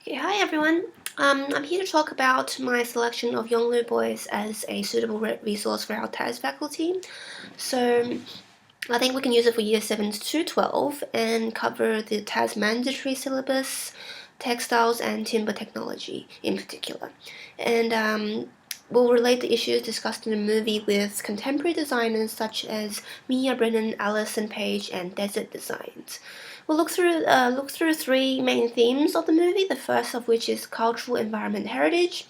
Okay, hi everyone. I'm here to talk about my selection of Yolngu Boys as a suitable resource for our TAS faculty. So I think we can use it for year 7 to 12 and cover the TAS mandatory syllabus, textiles and timber technology in particular. And we'll relate the issues discussed in the movie with contemporary designers such as Mia Brennan, Alison Page, and Desert Designs. We'll look through three main themes of the movie. The first of which is cultural, environment, heritage.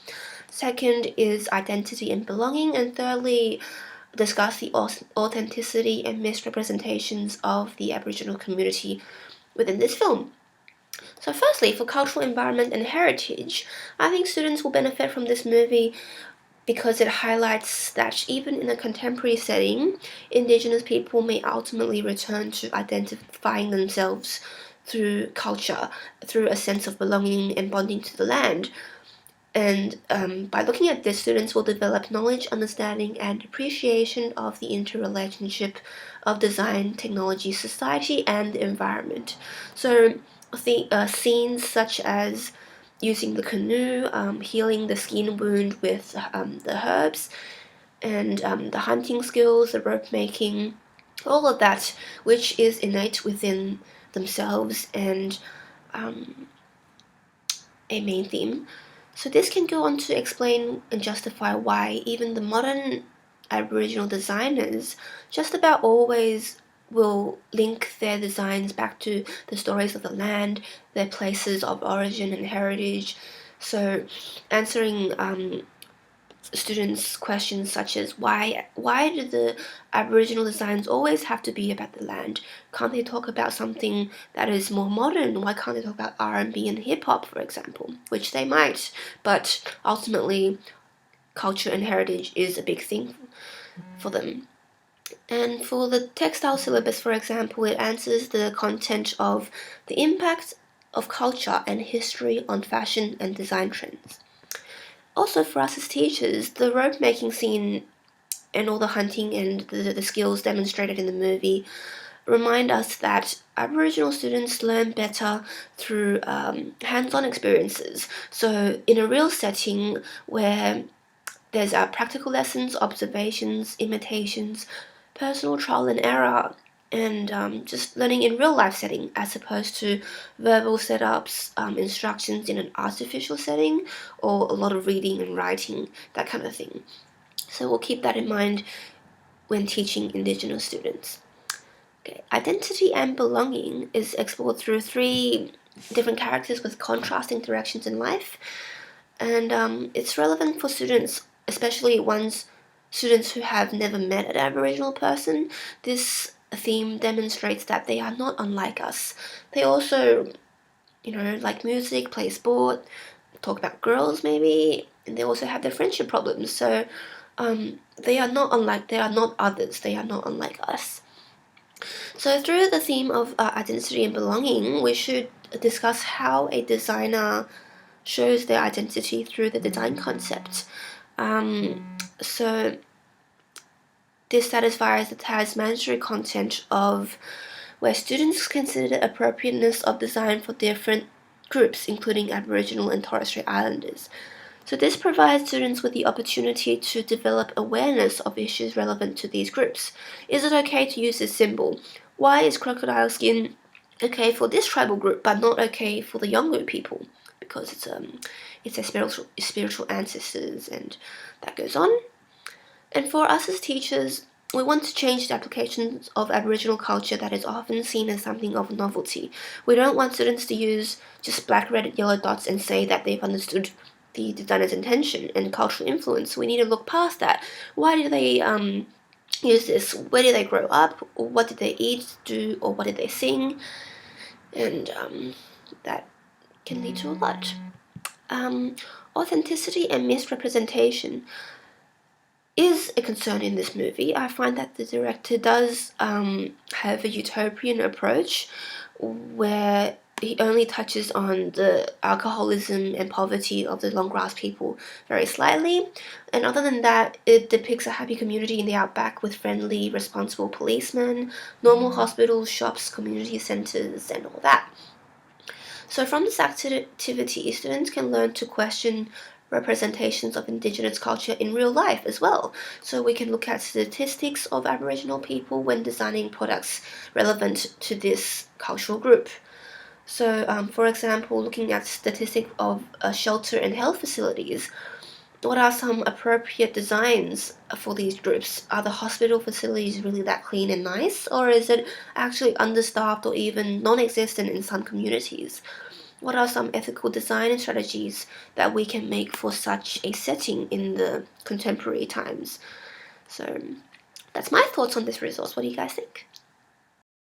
Second is identity and belonging, and thirdly, discuss the authenticity and misrepresentations of the Aboriginal community within this film. So, firstly, for cultural, environment, and heritage, I think students will benefit from this movie because it highlights that even in a contemporary setting, Indigenous people may ultimately return to identifying themselves through culture, through a sense of belonging and bonding to the land. And by looking at this, students will develop knowledge, understanding, and appreciation of the interrelationship of design, technology, society, and the environment. So, scenes such as using the canoe, healing the skin wound with the herbs, and the hunting skills, the rope making, all of that, which is innate within themselves and a main theme. So this can go on to explain and justify why even the modern Aboriginal designers just about always will link their designs back to the stories of the land, their places of origin and heritage. So answering students questions such as why do the Aboriginal designs always have to be about the land? Can't they talk about something that is more modern? Why can't they talk about R&B and hip hop, for example? Which they might, but ultimately culture and heritage is a big thing for them. And for the textile syllabus, for example, it answers the content of the impact of culture and history on fashion and design trends. Also, for us as teachers, the rope making scene and all the hunting and the skills demonstrated in the movie remind us that Aboriginal students learn better through hands-on experiences. So, in a real setting where there's practical lessons, observations, imitations, personal trial and error, and just learning in real life setting as opposed to verbal setups, instructions in an artificial setting, or a lot of reading and writing, that kind of thing. So we'll keep that in mind when teaching Indigenous students. Okay. Identity and belonging is explored through three different characters with contrasting directions in life, and it's relevant for students, especially students who have never met an Aboriginal person. This theme demonstrates that they are not unlike us. They also, like music, play sport, talk about girls maybe, and they also have their friendship problems. So they are not others. They are not unlike us. So through the theme of identity and belonging, we should discuss how a designer shows their identity through the design concept. So this satisfies the TAS mandatory content of where students consider the appropriateness of design for different groups, including Aboriginal and Torres Strait Islanders. So this provides students with the opportunity to develop awareness of issues relevant to these groups. Is it okay to use this symbol? Why is crocodile skin okay for this tribal group but not okay for the Yolngu people? Because it's a spiritual ancestors, and that goes on. And for us as teachers, we want to change the applications of Aboriginal culture that is often seen as something of novelty. We don't want students to use just black, red, yellow dots and say that they've understood the designer's intention and cultural influence. We need to look past that. Why do they use this? Where did they grow up? Or what did they eat, do, or what did they sing? And that can lead to a lot. Authenticity and misrepresentation is a concern in this movie. I find that the director does have a utopian approach where he only touches on the alcoholism and poverty of the long grass people very slightly. And other than that, it depicts a happy community in the outback with friendly, responsible policemen, normal hospitals, shops, community centres, and all that. So from this activity, students can learn to question representations of Indigenous culture in real life as well. So we can look at statistics of Aboriginal people when designing products relevant to this cultural group. So, for example, looking at statistics of shelter and health facilities, what are some appropriate designs for these groups? Are the hospital facilities really that clean and nice, or is it actually understaffed or even non-existent in some communities? What are some ethical design strategies that we can make for such a setting in the contemporary times? So that's my thoughts on this resource. What do you guys think?